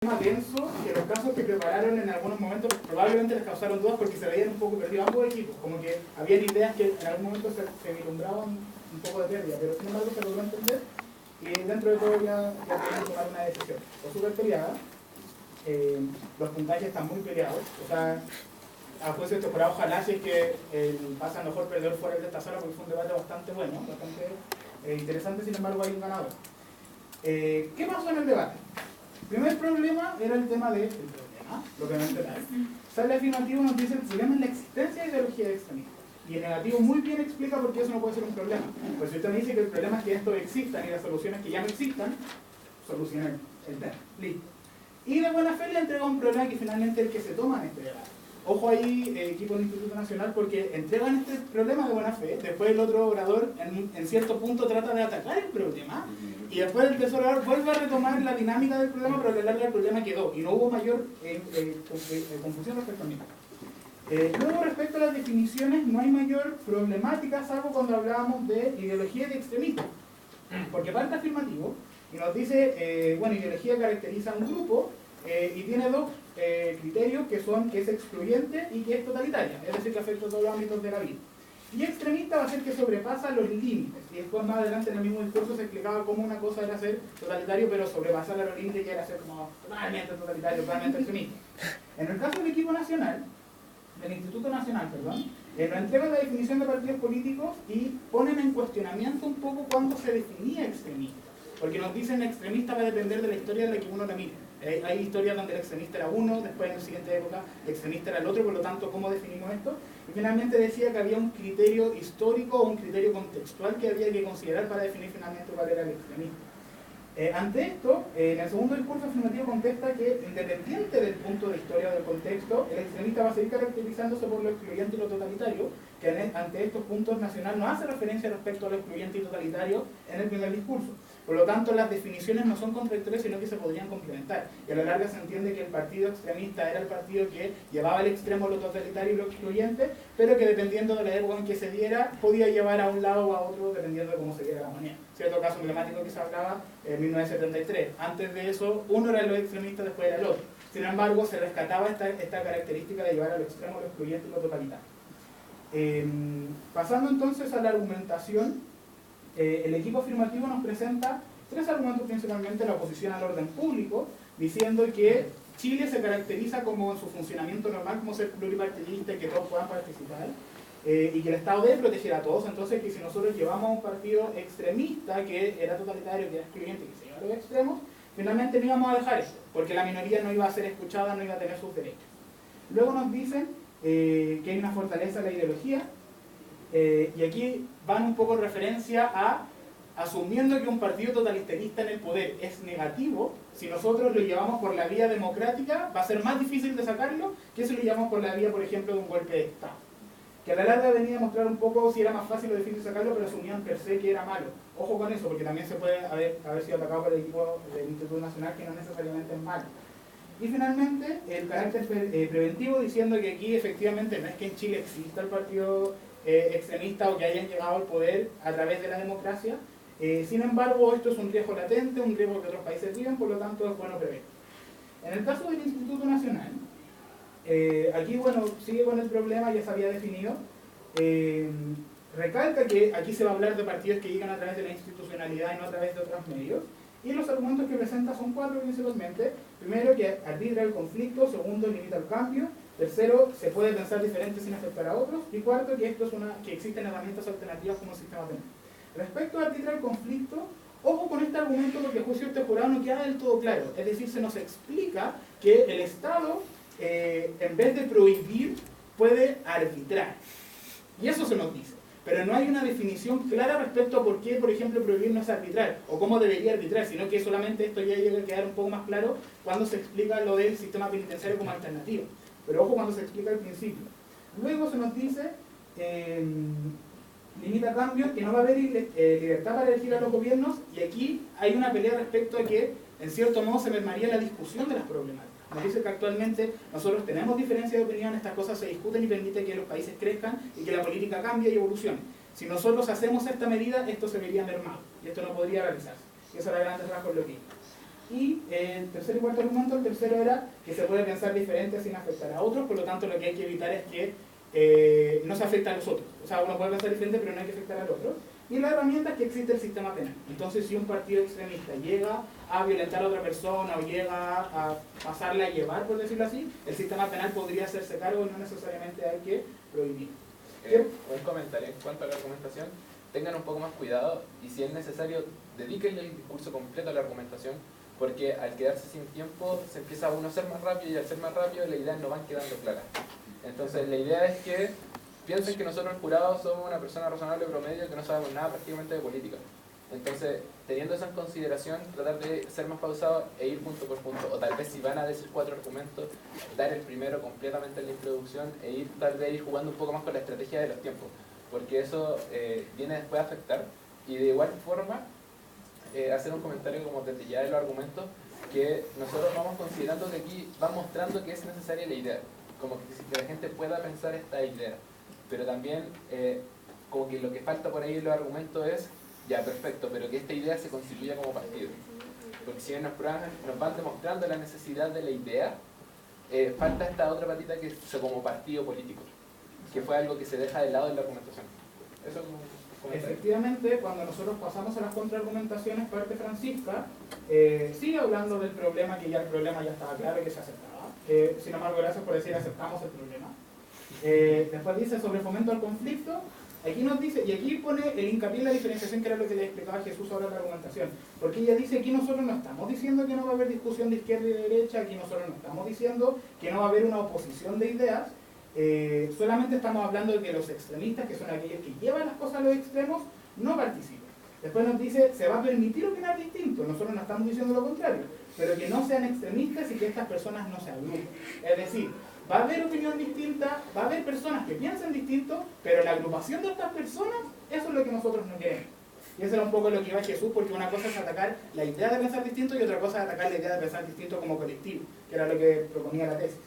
Más denso que los casos que prepararon en algunos momentos probablemente les causaron dudas porque se veían un poco perdidos ambos equipos, como que habían ideas que en algún momento se vislumbraban un poco de pérdida, pero sin embargo se logró entender y dentro de todo ya pudieron tomar una decisión. Fue súper peleada, los puntajes están muy peleados, o sea, a juicio de temporada ojalá si es que pasa mejor perdedor fuera de esta sala porque fue un debate bastante bueno, bastante interesante, sin embargo hay un ganador. ¿Qué pasó en el debate? El primer problema era el tema del problema, lo que no entendamos. Sale afirmativo nos dice el problema es la existencia de ideología extremista. Y el negativo muy bien explica por qué eso no puede ser un problema. Pues si usted me dice que el problema es que esto existan y las soluciones que ya no existan, solucionan el tema. Listo. Y de buena fe le entrega un problema que finalmente es el que se toma en este debate. Ojo ahí, equipo del Instituto Nacional, porque entregan este problema de buena fe, después el otro orador en cierto punto trata de atacar el problema, y después el tercer orador vuelve a retomar la dinámica del problema, pero a la larga el problema quedó, y no hubo mayor confusión respecto al mismo. Luego, respecto a las definiciones, no hay mayor problemática, salvo cuando hablábamos de ideología de extremismo, porque parte afirmativo, y nos dice, bueno, ideología caracteriza a un grupo, y tiene dos criterios que son que es excluyente y que es totalitaria, es decir, que afecta a todos los ámbitos de la vida. Y extremista va a ser que sobrepasa los límites, y después más adelante en el mismo discurso se explicaba cómo una cosa era ser totalitario, pero sobrepasar a los límites ya era ser como totalmente totalitario, totalmente extremista. En el caso del equipo nacional, del Instituto Nacional, perdón, nos entregan la definición de partidos políticos y ponen en cuestionamiento un poco cuándo se definía extremista, porque nos dicen extremista va a depender de la historia en la que uno la mire. Hay historias donde el extremista era uno, después en la siguiente época el extremista era el otro, por lo tanto, ¿cómo definimos esto? Y finalmente decía que había un criterio histórico o un criterio contextual que había que considerar para definir finalmente cuál era el extremismo. Ante esto, en el segundo discurso afirmativo contesta que, independiente del punto de historia o del contexto, el extremista va a seguir caracterizándose por lo excluyente y lo totalitario, que ante estos puntos Nacional no hace referencia respecto a lo excluyente y totalitario en el primer discurso. Por lo tanto, las definiciones no son contradictorias, sino que se podrían complementar. Y a la larga se entiende que el partido extremista era el partido que llevaba al extremo lo totalitario y lo excluyente, pero que dependiendo de la época en que se diera, podía llevar a un lado o a otro, dependiendo de cómo se diera la moneda. Cierto caso emblemático que se hablaba en 1973. Antes de eso, uno era lo extremista, después era el otro. Sin embargo, se rescataba esta característica de llevar a lo extremo, lo excluyente y lo totalitario. Pasando entonces a la argumentación, el equipo afirmativo nos presenta tres argumentos principalmente: la oposición al orden público, diciendo que Chile se caracteriza como en su funcionamiento normal como ser pluripartidista y que todos puedan participar, y que el Estado debe proteger a todos. Entonces que si nosotros llevamos a un partido extremista que era totalitario, que era excluyente, que se lleva a los extremos, finalmente no íbamos a dejar eso, porque la minoría no iba a ser escuchada, no iba a tener sus derechos. Luego nos dicen que hay una fortaleza de la ideología, y aquí van un poco en referencia a asumiendo que un partido totalitarista en el poder es negativo, si nosotros lo llevamos por la vía democrática va a ser más difícil de sacarlo que si lo llevamos por la vía, por ejemplo, de un golpe de Estado, que a la larga venía a mostrar un poco si era más fácil o difícil sacarlo, pero asumían per se que era malo. Ojo con eso, porque también se puede haber sido atacado por el equipo del Instituto Nacional, que no necesariamente es malo. Y finalmente, el carácter preventivo, diciendo que aquí efectivamente no es que en Chile exista el partido extremista o que hayan llegado al poder a través de la democracia. Sin embargo, esto es un riesgo latente, un riesgo que otros países viven, por lo tanto es bueno prever. En el caso del Instituto Nacional, aquí bueno, sigue con el problema, ya se había definido. Recalca que aquí se va a hablar de partidos que llegan a través de la institucionalidad y no a través de otros medios. Y los argumentos que presenta son cuatro principalmente. Primero, que arbitra el conflicto. Segundo, limita el cambio. Tercero, se puede pensar diferente sin afectar a otros. Y cuarto, que que existen herramientas alternativas como sistemas de. Respecto a arbitrar el conflicto, ojo con este argumento porque a juicio de este jurado no queda del todo claro. Es decir, se nos explica que el Estado, en vez de prohibir, puede arbitrar. Y eso se nos dice. Pero no hay una definición clara respecto a por qué, por ejemplo, prohibir no es arbitrar, o cómo debería arbitrar, sino que solamente esto ya llega a quedar un poco más claro cuando se explica lo del sistema penitenciario como alternativa. Pero ojo cuando se explica el principio. Luego se nos dice, limita cambios, que no va a haber libertad para elegir a los gobiernos, y aquí hay una pelea respecto a que, en cierto modo, se mermaría la discusión de las problemáticas. Nos dice que actualmente nosotros tenemos diferencia de opinión, estas cosas se discuten y permite que los países crezcan y que la política cambie y evolucione. Si nosotros hacemos esta medida, esto se vería mermado y esto no podría realizarse. Y eso era grandes rasgos lo que. Y el tercer y cuarto argumento, el tercero era que se puede pensar diferente sin afectar a otros, por lo tanto lo que hay que evitar es que no se afecte a los otros. O sea, uno puede pensar diferente, pero no hay que afectar al otro. Y la herramienta es que existe el sistema penal. Entonces, si un partido extremista llega a violentar a otra persona o llega a pasarla a llevar, por decirlo así, el sistema penal podría hacerse cargo y no necesariamente hay que prohibir. Un comentario en cuanto a la argumentación. Tengan un poco más cuidado y si es necesario, dedíquenle el discurso completo a la argumentación, porque al quedarse sin tiempo se empieza uno a ser más rápido y al ser más rápido las ideas no van quedando claras. Entonces la idea es que piensen que nosotros el jurado somos una persona razonable promedio que no sabemos nada prácticamente de política. Entonces, teniendo eso en consideración, tratar de ser más pausado e ir punto por punto. O tal vez si van a decir 4 argumentos, dar el primero completamente en la introducción e ir tal vez ir jugando un poco más con la estrategia de los tiempos. Porque eso viene después a afectar. Y de igual forma, hacer un comentario como desde ya de los argumentos, que nosotros vamos considerando que aquí va mostrando que es necesaria la idea. Como que la gente pueda pensar esta idea. Pero también, como que lo que falta por ahí en los argumentos es ya, perfecto, pero que esta idea se constituya como partido. Porque si bien nos van demostrando la necesidad de la idea, falta esta otra patita que es como partido político, que fue algo que se deja de lado en la argumentación. Eso es un comentario. Efectivamente, cuando nosotros pasamos a las contraargumentaciones, parte Francisca sigue hablando del problema, que ya el problema ya estaba claro y que se aceptaba. Sin embargo, gracias por decir aceptamos el problema. Después dice sobre fomento al conflicto. Aquí nos dice, y aquí pone el hincapié en la diferenciación, que era lo que le explicaba Jesús ahora en la argumentación. Porque ella dice, aquí nosotros no estamos diciendo que no va a haber discusión de izquierda y de derecha, aquí nosotros no estamos diciendo que no va a haber una oposición de ideas, solamente estamos hablando de que los extremistas, que son aquellos que llevan las cosas a los extremos, no participen. Después nos dice, se va a permitir opinar distinto, nosotros no estamos diciendo lo contrario, pero que no sean extremistas y que estas personas no se agrupen. Es decir, va a haber opinión distinta, va a haber personas que piensan distinto, pero la agrupación de estas personas, eso es lo que nosotros no queremos. Y eso era un poco lo que iba Jesús, porque una cosa es atacar la idea de pensar distinto y otra cosa es atacar la idea de pensar distinto como colectivo, que era lo que proponía la tesis.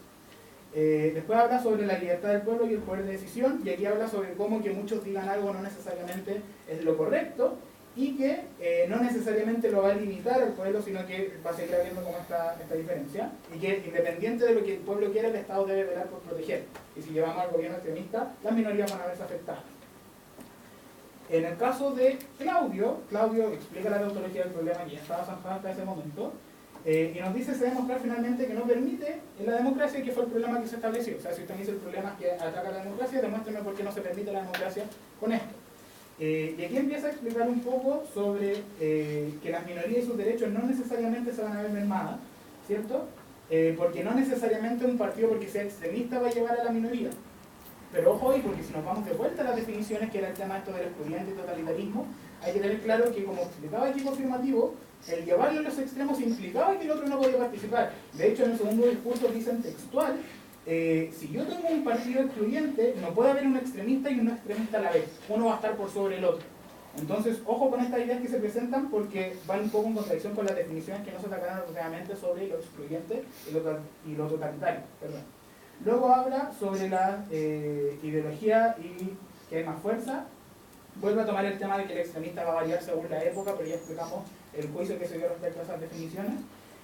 Después habla sobre la libertad del pueblo y el poder de decisión, y aquí habla sobre cómo que muchos digan algo no necesariamente es lo correcto, y que no necesariamente lo va a limitar al pueblo, sino que va a seguir habiendo como esta diferencia, y que independiente de lo que el pueblo quiera, el Estado debe velar por proteger. Y si llevamos al gobierno extremista, las minorías van a verse afectadas. En el caso de Claudio explica la tautología del problema que ya estaba zanjada hasta ese momento, y nos dice, se demostrar finalmente que no permite en la democracia, que fue el problema que se estableció. O sea, si usted me dice el problema es que ataca la democracia, demuéstrame por qué no se permite la democracia con esto. Y aquí empieza a explicar un poco sobre que las minorías y sus derechos no necesariamente se van a ver mermadas, ¿cierto? Porque no necesariamente un partido, porque sea extremista, va a llevar a la minoría. Pero ojo ahí, porque si nos vamos de vuelta a las definiciones, que era el tema esto del excluyente y totalitarismo, hay que tener claro que, como explicaba equipo afirmativo, el llevarlo a los extremos implicaba que el otro no podía participar. De hecho, en el segundo discurso dicen textual, si yo tengo un partido excluyente, no puede haber un extremista y un no extremista a la vez. Uno va a estar por sobre el otro. Entonces, ojo con estas ideas que se presentan, porque van un poco en contradicción con las definiciones que no se atacaron apropiadamente sobre lo excluyente y lo totalitario. Perdón. Luego habla sobre la ideología y que hay más fuerza. Vuelve a tomar el tema de que el extremista va a variar según la época, pero ya explicamos el juicio que se dio respecto a esas definiciones.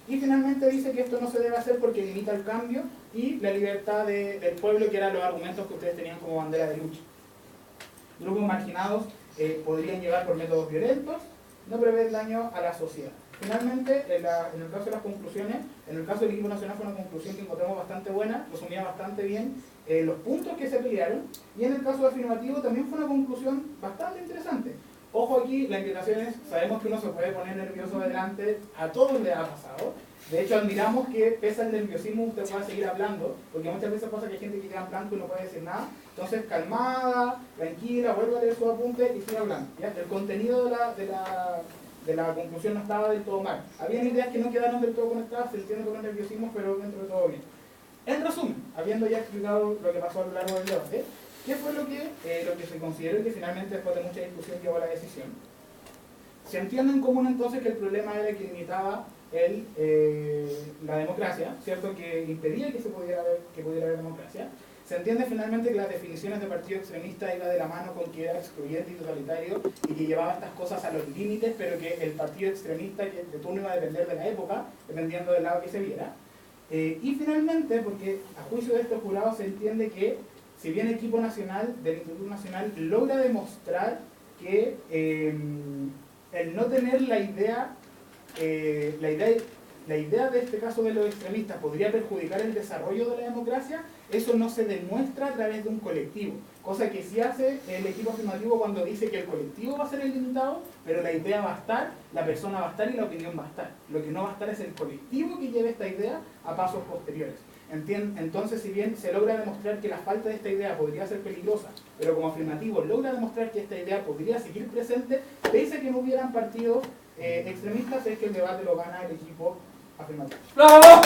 Y finalmente dice que esto no se debe hacer porque limita el cambio y la libertad del pueblo, que eran los argumentos que ustedes tenían como bandera de lucha. Grupos marginados podrían llegar por métodos violentos, no prever daño a la sociedad. Finalmente, en el caso de las conclusiones, en el caso del equipo nacional fue una conclusión que encontramos bastante buena, resumía bastante bien los puntos que se pelearon, y en el caso de afirmativo también fue una conclusión bastante interesante. Ojo aquí, la invitación es, sabemos que uno se puede poner nervioso adelante, a todos les ha pasado. De hecho, admiramos que pese al nerviosismo usted pueda seguir hablando, porque muchas veces pasa que hay gente que queda en blanco y no puede decir nada. Entonces, calmada, tranquila, vuelva a leer su apunte y siga hablando. ¿Ya? El contenido de la conclusión no estaba del todo mal. Habían ideas que no quedaron del todo conectadas, se entiende con el nerviosismo, pero dentro de todo bien. En resumen, habiendo ya explicado lo que pasó a lo largo del debate, ¿qué fue lo que se consideró y que finalmente, después de mucha discusión, llevó a la decisión? Se entiende en común entonces que el problema era que limitaba la democracia, ¿cierto? Que impedía que pudiera haber democracia. se entiende finalmente que las definiciones de partido extremista iba de la mano con que era excluyente y totalitario y que llevaba estas cosas a los límites, pero que el partido extremista que de turno iba a depender de la época, dependiendo del lado que se viera. Y finalmente, porque a juicio de estos jurados se entiende que si bien el equipo nacional del Instituto Nacional logra demostrar que el no tener la idea de este caso de los extremistas podría perjudicar el desarrollo de la democracia, eso no se demuestra a través de un colectivo, cosa que sí hace el equipo afirmativo cuando dice que el colectivo va a ser el limitado, pero la idea va a estar, la persona va a estar y la opinión va a estar. Lo que no va a estar es el colectivo que lleve esta idea a pasos posteriores. Entonces, si bien se logra demostrar que la falta de esta idea podría ser peligrosa, pero como afirmativo logra demostrar que esta idea podría seguir presente, pese a que no hubieran partidos extremistas, es que el debate lo gana el equipo afirmativo. ¡Bravo!